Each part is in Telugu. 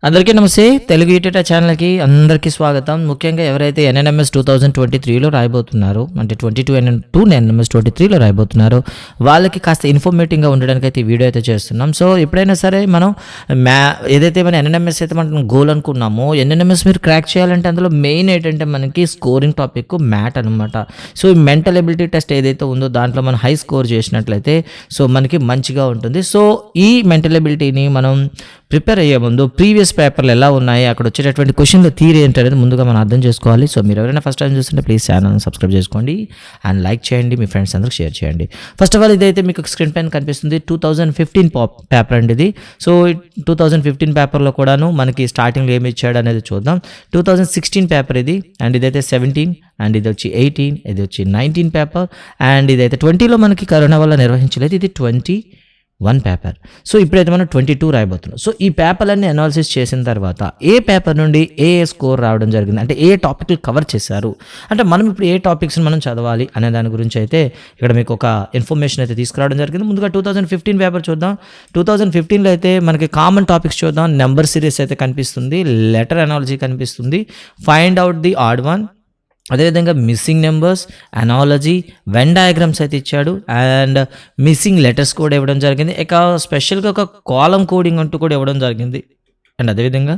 అందరికీ నమస్తే. తెలుగు యూట్యూబ్ ఛానల్‌కి అందరికీ స్వాగతం. ముఖ్యంగా ఎవరైతే ఎన్ఎన్ఎంఎస్ 2023లో రాయబోతున్నారో, అంటే 22 ఎన్ఎన్ఎంఎస్ 23లో రాయబోతున్నారో, వాళ్ళకి కాస్త ఇన్ఫర్మేటివ్‌గా ఉండడానికైతే ఈ వీడియో అయితే చేస్తున్నాం. సో ఎప్పుడైనా సరే మనం ఏదైతే మన ఎన్ఎన్ఎంఎస్ అయితే మనం గోల్ అనుకున్నామో, ఎన్ఎన్ఎంఎస్ మీరు క్రాక్ చేయాలంటే అందులో మెయిన్ ఏంటంటే మనకి స్కోరింగ్ టాపిక్ మ్యాథ్ అనమాట. సో ఈ మెంటల్ ఎబిలిటీ టెస్ట్ ఏదైతే ఉందో దాంట్లో మనం హై స్కోర్ చేసినట్లయితే సో మనకి మంచిగా ఉంటుంది. సో ఈ మెంటల్ ఎబిలిటీని మనం ప్రిపేర్ అయ్యే ముందు ప్రీవియస్ పేపర్లు ఎలా ఉన్నాయి, అక్కడ వచ్చేటటువంటి క్వశ్చన్ల థియరీ ఏంటనేది ముందుగా మనం అర్థం చేసుకోవాలి. సో మీరు ఎవరైనా ఫస్ట్ టైం చూస్తుంటే ప్లీజ్ ఛానల్ని సబ్స్క్రైబ్ చేసుకోండి అండ్ లైక్ చేయండి, మీ ఫ్రెండ్స్ అందరికి షేర్ చేయండి. ఫస్ట్ ఆఫ్ ఆల్ ఇదైతే మీకు స్క్రీన్ పైన కనిపిస్తుంది 2015 పేపర్ అండి ఇది. సో 2015 పేపర్లో కూడాను మనకి స్టార్టింగ్లో ఏమి ఇచ్చాడు అనేది చూద్దాం. 2016 పేపర్ ఇది, అండ్ ఇదైతే 17, అండ్ ఇది వచ్చి 18, ఇది వచ్చి 19 పేపర్, అండ్ ఇదైతే 20లో మనకి కరోనా వల్ల నిర్వహించలేదు, ఇది 21 పేపర్. సో ఇప్పుడైతే మనం 22 రాయబోతున్నాం. సో ఈ పేపర్లన్నీ అనాలిసిస్ చేసిన తర్వాత ఏ పేపర్ నుండి ఏ స్కోర్ రావడం జరిగింది, అంటే ఏ టాపిక్లు కవర్ చేశారు, అంటే మనం ఇప్పుడు ఏ టాపిక్స్ని మనం చదవాలి అనే దాని గురించి అయితే ఇక్కడ మీకు ఒక ఇన్ఫర్మేషన్ అయితే తీసుకురావడం జరిగింది. ముందుగా 2015 పేపర్ చూద్దాం. 2015లో అయితే మనకి కామన్ టాపిక్స్ చూద్దాం. నెంబర్ సిరీస్ అయితే కనిపిస్తుంది, లెటర్ అనాలజీ కనిపిస్తుంది, find out the odd one, అదేవిధంగా missing numbers, analogy, Venn diagrams అయితే ఇచ్చాడు, అండ్ మిస్సింగ్ లెటర్స్ కూడా ఇవ్వడం జరిగింది. ఇక స్పెషల్గా ఒక కాలం కోడింగ్ అంటూ కూడా ఇవ్వడం జరిగింది. అండ్ అదేవిధంగా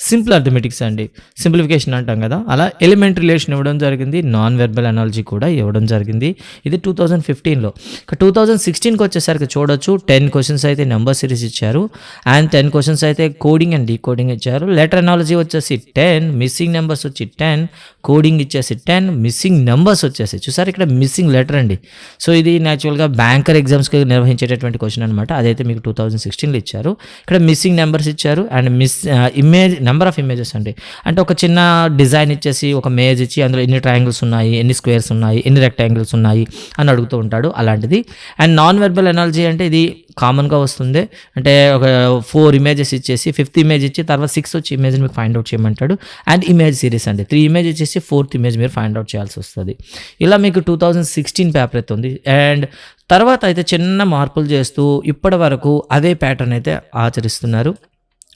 సింపుల్ అర్థమెటిక్స్ అండి, సింప్లిఫికేషన్ అంటాం కదా, అలా ఎలిమెంట్ రిలేషన్ ఇవ్వడం జరిగింది. నాన్ వెర్బల్ అనాలజీ కూడా ఇవ్వడం జరిగింది. ఇది 2015లో. ఇక 2016కి వచ్చేసరికి చూడొచ్చు 10 క్వశ్చన్స్ అయితే నెంబర్ సిరీస్ ఇచ్చారు, అండ్ 10 క్వశ్చన్స్ అయితే కోడింగ్ అండ్ డీకోడింగ్ ఇచ్చారు. లెటర్ అనాలజీ వచ్చేసి 10, మిస్సింగ్ నెంబర్స్ వచ్చి 10, కోడింగ్ ఇచ్చేసి 10, మిస్సింగ్ నెంబర్స్ వచ్చేసి చూసారు ఇక్కడ మిస్సింగ్ లెటర్ అండి. సో ఇది న్యాచురల్గా బ్యాంకర్ ఎగ్జామ్స్కి నిర్వహించేటటువంటి క్వశ్చన్ అనమాట. అదైతే మీకు 2016లో ఇచ్చారు. ఇక్కడ మిస్సింగ్ నెంబర్స్ ఇచ్చారు, and image number of images అండి, అంటే ఒక చిన్న డిజైన్ ఇచ్చేసి ఒక మేజ్ ఇచ్చి అందులో ఎన్ని ట్రయాంగిల్స్ ఉన్నాయి, ఎన్ని స్క్వేర్స్ ఉన్నాయి, ఎన్ని రెక్టాంగిల్స్ ఉన్నాయి అని అడుగుతూ ఉంటాడు, అలాంటిది. అండ్ నాన్ వెర్బల్ ఎనాలజీ అంటే ఇది కామన్గా వస్తుంది, అంటే ఒక 4 ఇమేజెస్ ఇచ్చేసి 5th ఇమేజ్ ఇచ్చి తర్వాత 6th వచ్చి ఇమేజ్ని మీకు ఫైండ్ అవుట్ చేయమంటాడు. అండ్ ఇమేజ్ సిరీస్ అండి, 3 ఇమేజ్ ఇచ్చేసి 4th ఇమేజ్ మీరు ఫైండ్ అవుట్ చేయాల్సి వస్తుంది. ఇలా మీకు 2016 పేపర్ అయితే ఉంది. అండ్ తర్వాత అయితే చిన్న మార్పులు చేస్తూ ఇప్పటి వరకు అదే ప్యాటర్న్ అయితే ఆచరిస్తున్నారు.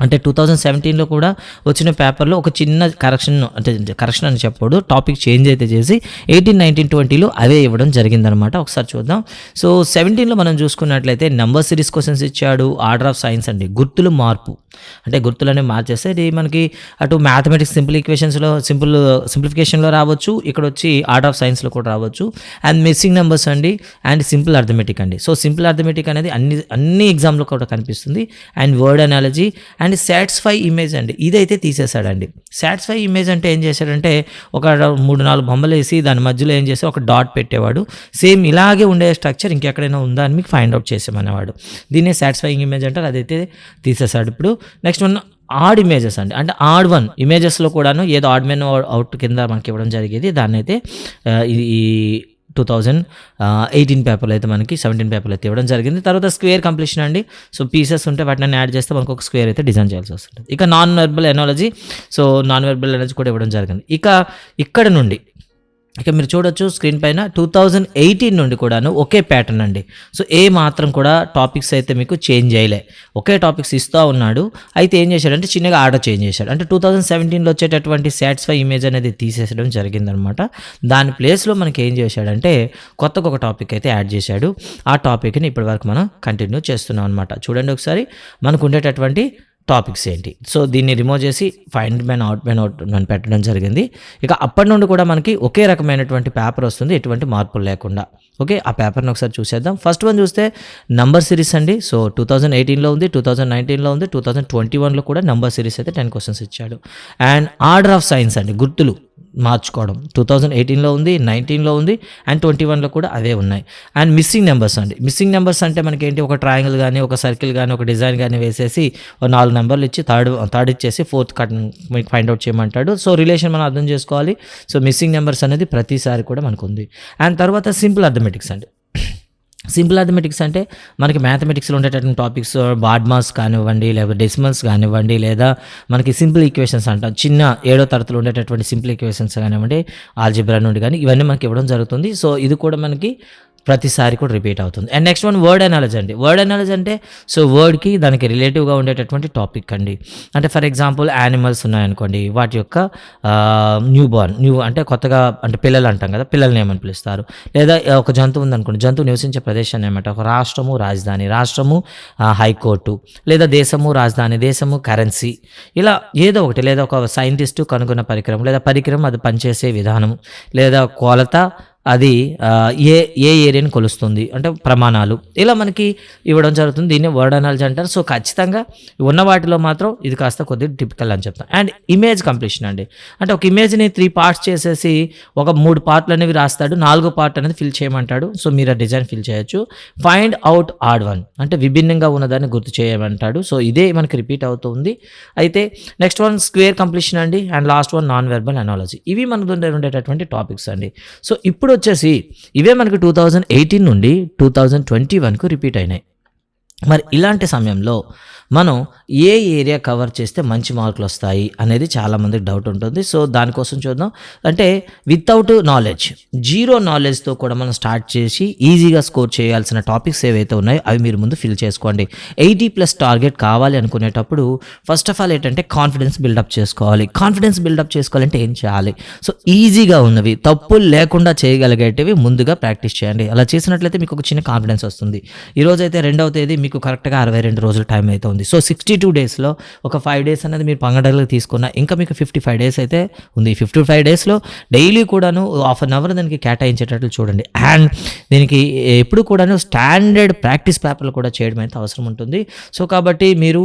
అంటే 2017లో కూడా వచ్చిన పేపర్లో ఒక చిన్న కరెక్షన్ అని చెప్పడు, టాపిక్ చేంజ్ అయితే చేసి 18, 19, 20లో అవే ఇవ్వడం జరిగిందనమాట. ఒకసారి చూద్దాం. సో 17లో మనం చూసుకున్నట్లయితే నెంబర్ సిరీస్ క్వశ్చన్స్ ఇచ్చాడు. ఆర్డర్ ఆఫ్ సైన్స్ అండి, గుర్తులు మార్పు, అంటే గుర్తులనే మార్చేస్తే ఇది మనకి అటు మ్యాథమెటిక్స్ సింప్లిఫికేషన్లో రావచ్చు, ఇక్కడ వచ్చి ఆర్డర్ ఆఫ్ సైన్స్లో కూడా రావచ్చు. అండ్ మిస్సింగ్ నెంబర్స్ అండి, అండ్ సింపుల్ అర్థమెటిక్ అండి. సో సింపుల్ అర్థమెటిక్ అనేది అన్ని ఎగ్జామ్లో కూడా కనిపిస్తుంది. And word analogy, and satisfy image అండి, ఇదైతే తీసేశాడండి. సాటిస్ఫై ఇమేజ్ అంటే ఏం చేశాడంటే ఒక 3-4 బొమ్మలు వేసి దాని మధ్యలో ఏం చేస్తే ఒక డాట్ పెట్టేవాడు. సేమ్ ఇలాగే ఉండే స్ట్రక్చర్ ఇంకెక్కడైనా ఉందా అని మీకు ఫైండ్ అవుట్ చేసామనేవాడు. దీన్నే సాటిస్ఫైయింగ్ ఇమేజ్ అంటారు, అదైతే తీసేశాడు. ఇప్పుడు నెక్స్ట్ వన్ ఆడ్ ఇమేజెస్ అండి, అంటే ఆడ్ వన్ ఇమేజెస్లో కూడాను ఏదో ఆడ్ మెన్ అవుట్ కింద మనకి ఇవ్వడం జరిగేది. దాన్ని అయితే ఈ 2018 పేపర్లో అయితే మనకి 17 పేపర్లో అయితే ఇవ్వడం జరిగింది. తర్వాత స్క్వేర్ కంప్లీషన్ అండి, సో పీసెస్ ఉంటే వాటిని యాడ్ చేస్తే మనకు ఒక స్క్వేర్ అయితే డిజైన్ చేయాల్సి వస్తుంది. ఇక non verbal analogy, so non verbal analogy కూడా ఇవ్వడం జరిగింది. ఇక్కడ నుండి మీరు చూడొచ్చు స్క్రీన్ పైన 2018 నుండి కూడాను ఒకే ప్యాటర్న్ అండి. సో ఏ మాత్రం కూడా టాపిక్స్ అయితే మీకు చేంజ్ చేయలే, ఒకే టాపిక్స్ ఇస్తూ ఉన్నాడు. అయితే ఏం చేశాడంటే చిన్నగా ఆర్డర్ చేంజ్ చేశాడు. అంటే 2017లో వచ్చేటటువంటి సాటిస్ఫై ఇమేజ్ అనేది తీసేసడం జరిగిందనమాట. దాని ప్లేస్లో మనకి ఏం చేశాడంటే కొత్తగా ఒక టాపిక్ అయితే యాడ్ చేశాడు. ఆ టాపిక్ని ఇప్పటి వరకు మనం కంటిన్యూ చేస్తున్నాం అనమాట. చూడండి ఒకసారి మనకు ఉండేటటువంటి టాపిక్స్ ఏంటి. సో దీన్ని రిమూవ్ చేసి ఫైండ్ మెన్ అవుట్ అని పెట్టడం జరిగింది. ఇక అప్పటి నుండి కూడా మనకి ఒకే రకమైనటువంటి పేపర్ వస్తుంది, ఎటువంటి మార్పులు లేకుండా. ఓకే, ఆ పేపర్ని ఒకసారి చూసేద్దాం. ఫస్ట్ వన్ చూస్తే నంబర్ సిరీస్ అండి. సో 2018లో ఉంది, 2019లో ఉంది, 2021లో కూడా నంబర్ సిరీస్ అయితే 10 క్వశ్చన్స్ ఇచ్చాడు. అండ్ ఆర్డర్ ఆఫ్ సైన్స్ అండి, గుర్తులు మార్చుకోవడం 2018లో ఉంది, 19లో ఉంది, అండ్ 21లో కూడా అవే ఉన్నాయి. అండ్ మిస్సింగ్ నెంబర్స్ అండి, మిస్సింగ్ నెంబర్స్ అంటే మనకి ఏంటి, ఒక ట్రయాంగిల్ కానీ ఒక సర్కిల్ కానీ ఒక డిజైన్ కానీ వేసేసి 4 నెంబర్లు ఇచ్చి థర్డ్ ఇచ్చేసి 4th కట్ మీకు ఫైండ్ అవుట్ చేయమంటాడు. సో రిలేషన్ మనం అర్థం చేసుకోవాలి. సో మిస్సింగ్ నెంబర్స్ అనేది ప్రతిసారి కూడా మనకు ఉంది. అండ్ తర్వాత సింపుల్ అర్థమెటిక్స్ అండి. సింపుల్ అర్థమెటిక్స్ అంటే మనకి మ్యాథమెటిక్స్లో ఉండేటటువంటి టాపిక్స్ బాడ్మాస్ కానివ్వండి, లేదా డెసిమల్స్ కానివ్వండి, లేదా మనకి సింపుల్ ఈక్వేషన్స్ అంటాం, చిన్న 7వ తరగతిలో ఉండేటటువంటి సింపుల్ ఈక్వేషన్స్ కానివ్వండి, ఆల్జిబ్రా నుండి కానీ ఇవన్నీ మనకి ఇవ్వడం జరుగుతుంది. సో ఇది కూడా మనకి ప్రతిసారి కూడా రిపీట్ అవుతుంది. And next one word analogy అండి. వర్డ్ అనాలజీ అంటే సో వర్డ్కి దానికి రిలేటివ్గా ఉండేటటువంటి టాపిక్ అండి. అంటే ఫర్ ఎగ్జాంపుల్ యానిమల్స్ ఉన్నాయనుకోండి, వాటి యొక్క న్యూ అంటే కొత్తగా అంటే పిల్లలు అంటాం కదా, పిల్లల్ని ఏమని పిలుస్తారు. లేదా ఒక జంతువు ఉందనుకోండి, జంతువు నివసించే ప్రదేశాన్ని ఏమంటారు. ఒక రాష్ట్రము రాజధాని, రాష్ట్రము హైకోర్టు, లేదా దేశము రాజధాని, దేశము కరెన్సీ, ఇలా ఏదో ఒకటి. లేదా ఒక సైంటిస్టు కనుగొన్న పరికరం, లేదా పరికరం అది పనిచేసే విధానం, లేదా కొలత, అది ఏ ఏరియాని కొలుస్తుంది అంటే ప్రమాణాలు, ఇలా మనకి ఇవ్వడం జరుగుతుంది. దీన్ని వర్డ్ అనాలజీ అంటారు. సో ఖచ్చితంగా ఉన్న వాటిలో మాత్రం ఇది కాస్త కొద్దిగా టిపికల్ అని చెప్తాం. అండ్ ఇమేజ్ కంప్లీషన్ అండి. అంటే ఒక ఇమేజ్ని 3 పార్ట్స్ చేసేసి ఒక 3 పార్ట్లు అనేవి రాస్తాడు, 4 పార్ట్ అనేది ఫిల్ చేయమంటాడు. సో మీరు ఆ డిజైన్ ఫిల్ చేయొచ్చు. ఫైండ్ అవుట్ ఆడ్ వన్ అంటే విభిన్నంగా ఉన్నదాన్ని గుర్తు చేయమంటాడు. సో ఇదే మనకి రిపీట్ అవుతుంది. అయితే నెక్స్ట్ వన్ స్క్వేర్ కంప్లీషన్ అండి. And last one non verbal analogy. ఇవి మనకు ఉండేటటువంటి టాపిక్స్ అండి. సో ఇప్పుడు వచ్చేసి ఇవే మనకి 2018 నుండి 2021కు రిపీట్ అయినాయి. మరి ఇలాంటి సమయంలో మనం ఏ ఏరియా కవర్ చేస్తే మంచి మార్కులు వస్తాయి అనేది చాలామందికి డౌట్ ఉంటుంది. సో దానికోసం చూద్దాం. అంటే వితౌట్ నాలెడ్జ్, జీరో నాలెడ్జ్తో కూడా మనం స్టార్ట్ చేసి ఈజీగా స్కోర్ చేయాల్సిన టాపిక్స్ ఏవైతే ఉన్నాయో అవి మీరు ముందు ఫిల్ చేసుకోండి. 80+ టార్గెట్ కావాలి అనుకునేటప్పుడు ఫస్ట్ ఆఫ్ ఆల్ ఏంటంటే కాన్ఫిడెన్స్ బిల్డప్ చేసుకోవాలి. కాన్ఫిడెన్స్ బిల్డప్ చేసుకోవాలంటే ఏం చేయాలి? సో ఈజీగా ఉన్నవి, తప్పులు లేకుండా చేయగలిగేటివి ముందుగా ప్రాక్టీస్ చేయండి. అలా చేసినట్లయితే మీకు ఒక చిన్న కాన్ఫిడెన్స్ వస్తుంది. ఈరోజైతే 2వ తేదీ, మీకు కరెక్ట్గా 62 రోజుల టైం అయితే ఉంది. సో 62 డేస్లో ఒక 5 డేస్ అనేది మీరు పంగడలకు తీసుకున్న, ఇంకా మీకు 55 డేస్ అయితే ఉంది. 55 డేస్లో డైలీ కూడాను హాఫ్ అన్ అవర్ దానికి కేటాయించేటట్లు చూడండి. అండ్ దీనికి ఎప్పుడు కూడాను స్టాండర్డ్ ప్రాక్టీస్ పేపర్లు కూడా చేయడం అయితే అవసరం ఉంటుంది. సో కాబట్టి మీరు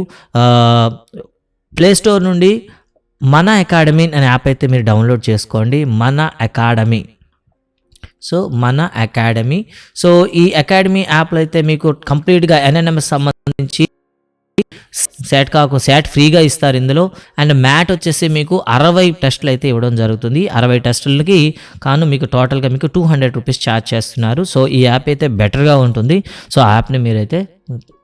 ప్లే స్టోర్ నుండి మన అకాడమీ అనే యాప్ అయితే మీరు డౌన్లోడ్ చేసుకోండి. మన అకాడమీ. సో మన అకాడమీ. సో ఈ అకాడమీ యాప్లో అయితే మీకు కంప్లీట్గా ఎన్ఎన్ఎంఎస్ సంబంధించి శాట్ ఫ్రీగా ఇస్తారు ఇందులో. అండ్ మ్యాట్ వచ్చేసి మీకు 60 టెస్టులు అయితే ఇవ్వడం జరుగుతుంది. 60 టెస్టులకి కాను మీకు టోటల్గా మీకు 200 రూపీస్ ఛార్జ్ చేస్తున్నారు. సో ఈ యాప్ అయితే బెటర్గా ఉంటుంది. సో ఆ యాప్ని మీరైతే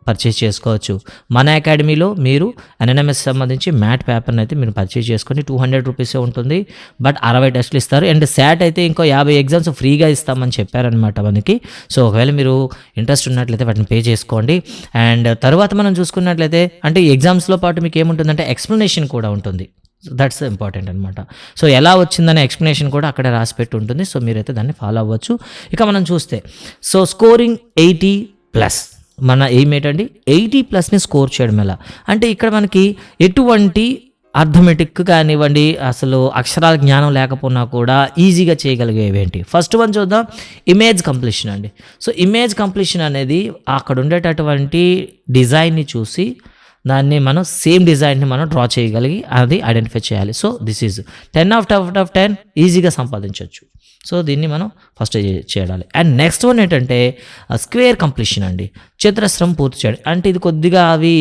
పర్చేస్ చేసుకోవచ్చు. మన అకాడమీలో మీరు ఎన్ఎన్ఎంఎస్ సంబంధించి మ్యాట్ పేపర్ని అయితే మీరు పర్చేస్ చేసుకొని 200 రూపీసే ఉంటుంది. బట్ 60 టెస్టులు ఇస్తారు. అండ్ శాట్ అయితే ఇంకో 50 ఎగ్జామ్స్ ఫ్రీగా ఇస్తామని చెప్పారనమాట మనకి. సో ఒకవేళ మీరు ఇంట్రెస్ట్ ఉన్నట్లయితే వాటిని పే చేసుకోండి. అండ్ తర్వాత మనం చూసుకున్నట్లయితే అంటే ఈ ఎగ్జామ్స్లో పాటు మీకు ఏముంటుందంటే ఎక్స్ప్లెనేషన్ కూడా ఉంటుంది. సో దట్స్ ఇంపార్టెంట్ అనమాట. సో ఎలా వచ్చిందనే ఎక్స్ప్లెనేషన్ కూడా అక్కడే రాసి పెట్టి ఉంటుంది. సో మీరైతే దాన్ని ఫాలో అవ్వచ్చు. ఇక మనం చూస్తే సో స్కోరింగ్ 80+. మన ఎయిమ్ ఏంటండి 80+ని స్కోర్ చేయడం ఎలా అంటే ఇక్కడ మనకి ఎటువంటి అర్థమెటిక్ కానివ్వండి, అసలు అక్షరాల జ్ఞానం లేకపోయినా కూడా ఈజీగా చేయగలిగేవేంటి. ఫస్ట్ వన్ చూద్దాం, ఇమేజ్ కంప్లీషన్ అండి. సో ఇమేజ్ కంప్లీషన్ అనేది అక్కడ ఉండేటటువంటి డిజైన్ని చూసి దాన్ని మనం సేమ్ డిజైన్ని మనం డ్రా చేయగలిగి అది ఐడెంటిఫై చేయాలి. So this is 10 out of 10 ఈజీగా సంపాదించవచ్చు. సో దీన్ని మనం ఫస్ట్ చేయాలి. అండ్ నెక్స్ట్ వన్ ఏంటంటే స్క్వేర్ కంప్లీషన్ అండి. చతురస్రం పూర్తి చేయడం అంటే ఇది కొద్దిగా అవి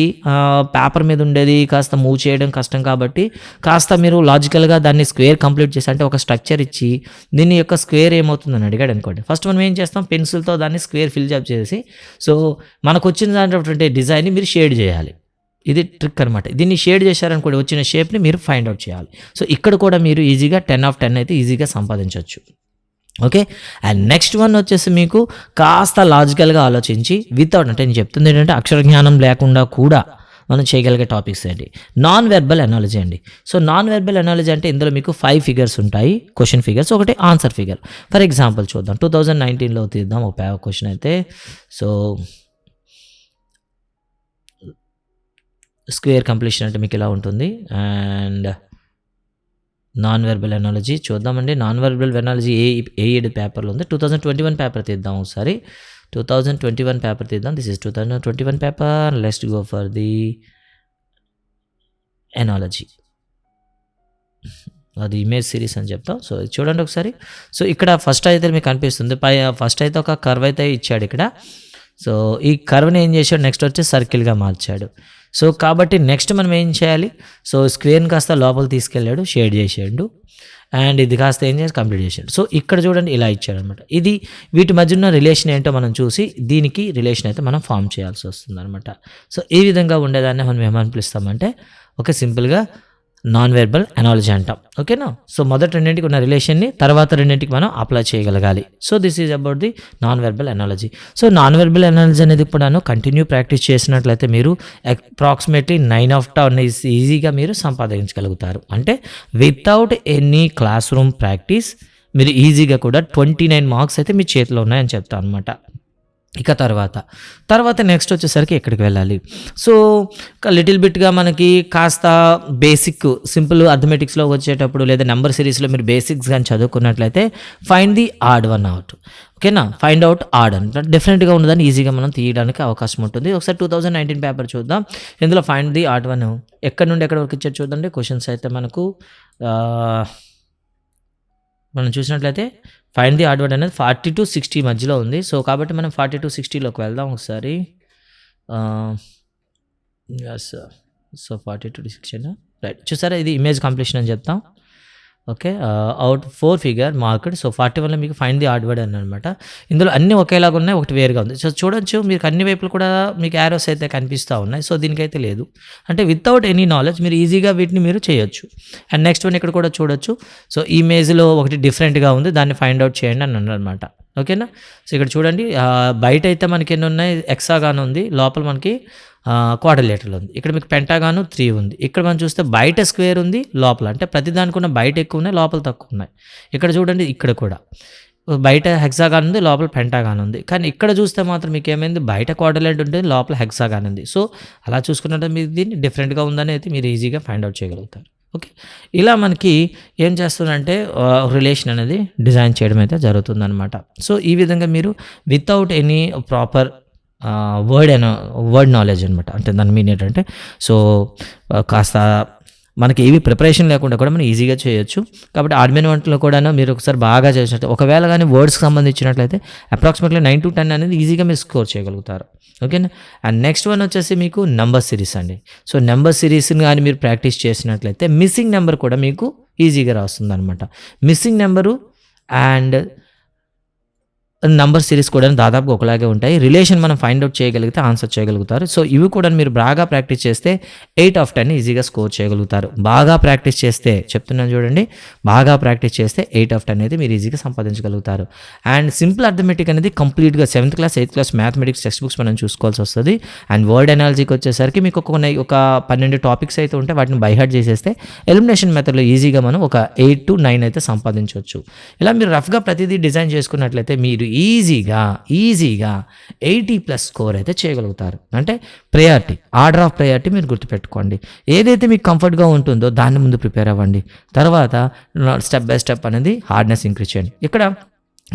పేపర్ మీద ఉండేది కాస్త మూవ్ చేయడం కష్టం కాబట్టి కాస్త మీరు లాజికల్గా దాన్ని స్క్వేర్ కంప్లీట్ చేసి అంటే ఒక స్ట్రక్చర్ ఇచ్చి దీని యొక్క స్క్వేర్ ఏమవుతుందని అడిగాడు అనుకోండి. ఫస్ట్ మనం ఏం చేస్తాం, పెన్సిల్తో దాన్ని స్క్వేర్ ఫిల్ జాబ్ చేసి సో మనకు వచ్చిన దాంట్లో డిజైన్ని మీరు షేడ్ చేయాలి. ఇది ట్రిక్ అనమాట. దీన్ని షేడ్ చేశారనుకోండి, వచ్చిన షేప్ని మీరు ఫైండ్ అవుట్ చేయాలి. సో ఇక్కడ కూడా మీరు ఈజీగా 10 out of 10 అయితే ఈజీగా సంపాదించవచ్చు. ఓకే. అండ్ నెక్స్ట్ వన్ వచ్చేసి మీకు కాస్త లాజికల్గా ఆలోచించి వితౌట్ అంటే నేను చెప్తుంది ఏంటంటే అక్షర జ్ఞానం లేకుండా కూడా మనం చేయగలిగే టాపిక్స్ ఏంటి, నాన్ వెర్బల్ అనాలజీ అండి. సో నాన్ వెర్బల్ అనాలజీ అంటే ఇందులో మీకు 5 ఫిగర్స్ ఉంటాయి, క్వశ్చన్ ఫిగర్స్, ఒకటి ఆన్సర్ ఫిగర్. ఫర్ ఎగ్జాంపుల్ చూద్దాం, 2019లో తీద్దాం ఒక క్వశ్చన్ అయితే. సో స్క్వేర్ కంప్లీషన్ అంటే మీకు ఇలా ఉంటుంది. అండ్ నాన్ వెర్బల్ అనాలజీ చూద్దామండి. నాన్ వెర్బల్ అనాలజీ ఏ 7 పేపర్లో ఉంది. 2021 పేపర్ తీద్దాం ఒకసారి. 2021 పేపర్ తీద్దాం. This is 2021 paper. Let's go for the analogy. అది ఇమేజ్ సిరీస్ అని చెప్తాం. సో చూడండి ఒకసారి. సో ఇక్కడ ఫస్ట్ అయితే మీకు కనిపిస్తుంది, ఫస్ట్ అయితే ఒక కర్వ్ అయితే ఇచ్చాడు ఇక్కడ. సో ఈ కర్వ్ని ఏం చేశాడు, నెక్స్ట్ వచ్చి సర్కిల్గా మార్చాడు. సో కాబట్టి నెక్స్ట్ మనం ఏం చేయాలి, సో స్క్వేర్ని కాస్త లోపల తీసుకెళ్ళాడు, షేడ్ చేసాడు. అండ్ ఇది కాస్త ఏం చేసి కంప్లీట్ చేసాడు. సో ఇక్కడ చూడండి ఇలా ఇచ్చాడు అనమాట. ఇది వీటి మధ్య ఉన్న రిలేషన్ ఏంటో మనం చూసి దీనికి రిలేషన్ అయితే మనం ఫామ్ చేయాల్సి వస్తుంది అనమాట. సో ఈ విధంగా ఉండేదాన్ని మనం ఏమని పిలుస్తామంటే ఒక సింపుల్గా నాన్ వెర్బల్ అనాలజీ అంటాం. ఓకేనా? సో మొదటి రెండింటికి ఉన్న రిలేషన్ని తర్వాత రెండింటికి మనం అప్లై చేయగలగాలి. So this is about the non verbal analogy. So non verbal analogy అనేది కూడాను కంటిన్యూ ప్రాక్టీస్ చేసినట్లయితే మీరు అప్రాక్సిమేట్లీ 9 ఆఫ్ 10 ఈజీగా మీరు సంపాదించగలుగుతారు. అంటే without any class room practice మీరు ఈజీగా కూడా 29 మార్క్స్ అయితే మీ చేతిలో ఉన్నాయని చెప్తాను అనమాట. ఇక తర్వాత నెక్స్ట్ వచ్చేసరికి ఎక్కడికి వెళ్ళాలి? సో లిటిల్ బిట్గా మనకి కాస్త బేసిక్ సింపుల్ అర్థమెటిక్స్లో వచ్చేటప్పుడు లేదా నెంబర్ సిరీస్లో మీరు బేసిక్స్ కానీ చదువుకున్నట్లయితే find the odd one out. ఓకేనా? ఫైండ్ అవుట్ ఆడ్ అంటే డిఫరెంట్గా ఉన్నదాన్ని ఈజీగా మనం తీయడానికి అవకాశం ఉంటుంది. ఒకసారి 2019 పేపర్ చూద్దాం. ఇందులో ఫైండ్ ది ఆడ్ వన్ ఎక్కడి నుండి ఎక్కడి వరకు ఇచ్చారు చూడండి. క్వశ్చన్స్ అయితే మనం చూసినట్లయితే ఫైండ్ ది ఆడ్ వన్ అనేది 40 to 60 మధ్యలో ఉంది. సో కాబట్టి మనం 40 to 60లోకి వెళ్దాం ఒకసారి. ఎస్. So 40 to 60 right. చూసారా, ఇది ఇమేజ్ కంప్లీషన్ అని చెప్తాం. Okay. Out 4 figure marked. So 41లో మీకు ఫైండ్ ది ఆడ్ వర్డ్ అని అనమాట. ఇందులో అన్నీ ఒకేలాగా ఉన్నాయి, ఒకటి వేరుగా ఉంది. సో చూడొచ్చు, మీకు అన్ని వైపులు కూడా మీకు యారోస్ అయితే కనిపిస్తూ ఉన్నాయి. సో దీనికైతే లేదు. అంటే వితౌట్ ఎనీ నాలెడ్జ్ మీరు ఈజీగా వీటిని మీరు చేయొచ్చు. అండ్ నెక్స్ట్ వన్ ఇక్కడ కూడా చూడొచ్చు. సో ఈ ఇమేజ్లో ఒకటి డిఫరెంట్గా ఉంది, దాన్ని ఫైండ్ అవుట్ చేయండి అని అన్నారు అనమాట. ఓకేనా? సో ఇక్కడ చూడండి, బయట అయితే మనకి ఎన్ని ఉన్నాయి, ఎక్సాగాన్ ఉంది, లోపల మనకి క్వాడ్రిలేటరల్ ఉంది. ఇక్కడ మీకు పెంటాగాను 3 ఉంది. ఇక్కడ మనం చూస్తే బయట స్క్వేర్ ఉంది, లోపల అంటే ప్రతి దానికి ఉన్న బయట ఎక్కువ ఉన్నాయి, లోపల తక్కువ ఉన్నాయి. ఇక్కడ చూడండి, ఇక్కడ కూడా బయట హెక్సాగాన్ ఉంది, లోపల పెంటాగాన్ ఉంది. కానీ ఇక్కడ చూస్తే మాత్రం మీకు ఏమైంది, బయట క్వాడ్రిలేటర్ ఉంటుంది, లోపల హెక్సాగాన్ ఉంది. సో అలా చూసుకున్నట్టు మీరు దీన్ని డిఫరెంట్గా ఉందని అయితే మీరు ఈజీగా ఫైండ్ అవుట్ చేయగలుగుతారు. ఓకే. ఇలా మనకి ఏం చేస్తుందంటే రిలేషన్ అనేది డిజైన్ చేయడం అయితే జరుగుతుందన్నమాట. సో ఈ విధంగా మీరు without any proper word knowledge అనమాట. అంటే దాని మీన్ ఏంటంటే సో కాస్త మనకి ఏవి ప్రిపరేషన్ లేకుండా కూడా మనం ఈజీగా చేయొచ్చు. కాబట్టి అడ్మిన్ వంటలో కూడా మీరు ఒకసారి బాగా చేసినట్టు ఒకవేళ కానీ వర్డ్స్కి సంబంధించినట్లయితే అప్రాక్సిమేట్లీ 9 to 10 అనేది ఈజీగా మీరు స్కోర్ చేయగలుగుతారు. ఓకేనా? అండ్ నెక్స్ట్ వన్ వచ్చేసి మీకు నెంబర్ సిరీస్ అండి. సో నెంబర్ సిరీస్ని కానీ మీరు ప్రాక్టీస్ చేసినట్లయితే మిస్సింగ్ నెంబర్ కూడా మీకు ఈజీగా రాస్తుంది అనమాట. Missing number and number series కూడా దాదాపుగా ఒకలాగే ఉంటాయి. రిలేషన్ మనం ఫైండ్ అవుట్ చేయగలిగితే ఆన్సర్ చేయగలుగుతారు. సో ఇవి కూడా మీరు బాగా ప్రాక్టీస్ చేస్తే 8 of 10 ఈజీగా స్కోర్ చేయగలుగుతారు. బాగా ప్రాక్టీస్ చేస్తే చెప్తున్నాను చూడండి, బాగా ప్రాక్టీస్ చేస్తే 8 of 10 అయితే మీరు ఈజీగా సంపాదించగలుగుతారు. అండ్ సింపుల్ అర్థమెటిక్ అనేది కంప్లీట్గా 7th class 8th class mathematics text books మనం చూసుకోవాల్సి వస్తుంది. అండ్ వర్డ్ అనాలజీకి వచ్చేసరికి మీకు ఒక 12 టాపిక్స్ అయితే ఉంటే వాటిని బైహార్ట్ చేసేస్తే ఎలిమినేషన్ మెథడ్లో ఈజీగా మనం ఒక 8 to 9 అయితే సంపాదించవచ్చు. ఇలా మీరు రఫ్గా ప్రతిదీ డిజైన్ చేసుకున్నట్లయితే మీరు ఈజీగా 80+ స్కోర్ అయితే చేయగలుగుతారు. అంటే ప్రయారిటీ, ఆర్డర్ ఆఫ్ ప్రయారిటీ మీరు గుర్తుపెట్టుకోండి. ఏదైతే మీకు కంఫర్ట్గా ఉంటుందో దాన్ని ముందు ప్రిపేర్ అవ్వండి. తర్వాత స్టెప్ బై స్టెప్ అనేది హార్డ్నెస్ ఇంక్రీజ్ చేయండి. ఇక్కడ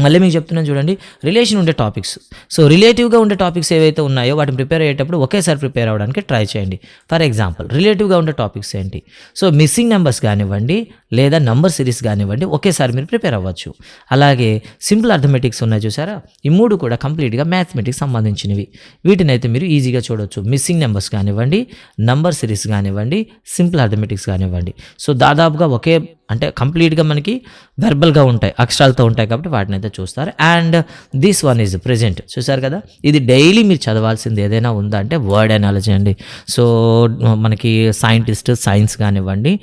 మళ్ళీ మీకు చెప్తున్నాను చూడండి, రిలేషన్ ఉండే టాపిక్స్. సో రిలేటివ్గా ఉండే టాపిక్స్ ఏవైతే ఉన్నాయో వాటిని ప్రిపేర్ అయ్యేటప్పుడు ఒకేసారి ప్రిపేర్ అవ్వడానికి ట్రై చేయండి. ఫర్ ఎగ్జాంపుల్ రిలేటివ్గా ఉండే టాపిక్స్ ఏంటి? సో మిస్సింగ్ నెంబర్స్ కానివ్వండి లేదా నంబర్ సిరీస్ కానివ్వండి, ఒకేసారి మీరు ప్రిపేర్ అవ్వచ్చు. అలాగే సింపుల్ అర్థమెటిక్స్ ఉన్నాయి చూసారా, ఈ 3 కూడా కంప్లీట్గా మ్యాథమెటిక్స్ సంబంధించినవి. వీటిని అయితే మీరు ఈజీగా చూడవచ్చు. మిస్సింగ్ నెంబర్స్ కానివ్వండి, నంబర్ సిరీస్ కానివ్వండి, సింపుల్ అర్థమెటిక్స్ కానివ్వండి. సో దాదాపుగా ఒకే అంటే కంప్లీట్గా మనకి వెర్బల్గా ఉంటాయి, అక్షరాలతో ఉంటాయి కాబట్టి వాటిని అయితే చూస్తారు. And this one is present. చూసారు కదా, ఇది డైలీ మీరు చదవాల్సింది ఏదైనా ఉందా అంటే వర్డ్ అనాలజీ అండి. సో మనకి సైంటిస్ట్ సైన్స్ కానివ్వండి,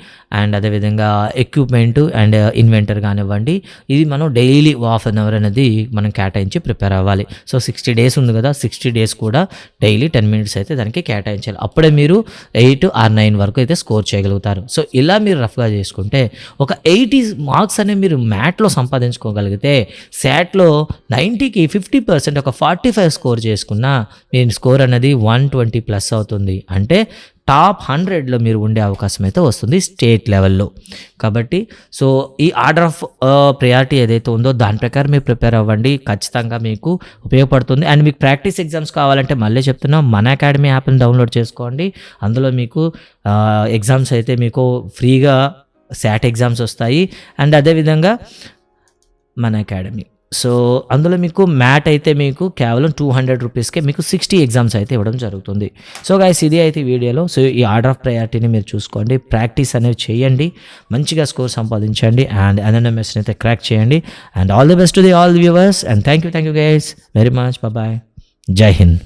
అండ్ అదేవిధంగా ఎక్విప్మెంట్ అండ్ ఇన్వెంటర్ కానివ్వండి, ఇది మనం డైలీ ½ an hour అనేది మనం కేటాయించి ప్రిపేర్ అవ్వాలి. సో 60 days ఉంది కదా, 60 days కూడా డైలీ 10 minutes అయితే దానికి కేటాయించాలి. అప్పుడే మీరు 8 or 9 వరకు అయితే స్కోర్ చేయగలుగుతారు. సో ఇలా మీరు రఫ్గా చేసుకుంటే ఒక 80 మార్క్స్ అనేవి మీరు మ్యాట్లో సంపాదించుకోగలిగితే శాట్లో 90కి 50% ఒక 45 స్కోర్ చేసుకున్నా మీ స్కోర్ అనేది 120+ అవుతుంది. అంటే టాప్ 100లో మీరు ఉండే అవకాశం అయితే వస్తుంది స్టేట్ లెవెల్లో. కాబట్టి సో ఈ ఆర్డర్ ఆఫ్ ప్రయారిటీ ఏదైతే ఉందో దాని ప్రకారం మీరు ప్రిపేర్ అవ్వండి, ఖచ్చితంగా మీకు ఉపయోగపడుతుంది. అండ్ మీకు ప్రాక్టీస్ ఎగ్జామ్స్ కావాలంటే మళ్ళీ చెప్తున్నాం, మన అకాడమీ యాప్ని డౌన్లోడ్ చేసుకోండి. అందులో మీకు ఎగ్జామ్స్ అయితే మీకు ఫ్రీగా శాట్ ఎగ్జామ్స్ వస్తాయి. అండ్ అదేవిధంగా మన అకాడమీ, సో అందులో మీకు మ్యాట్ అయితే మీకు కేవలం 200 రూపీస్కే మీకు 60 ఎగ్జామ్స్ అయితే ఇవ్వడం జరుగుతుంది. సో గైస్, ఇది అయితే వీడియోలో. సో ఈ ఆర్డర్ ఆఫ్ ప్రయారిటీని మీరు చూసుకోండి, ప్రాక్టీస్ అనేవి చేయండి, మంచిగా స్కోర్ సంపాదించండి అండ్ ఎన్ఎన్ఎంఎస్ని అయితే క్రాక్ చేయండి. And all the best to the all viewers and thank you guys very much. Bye, Jai Hind.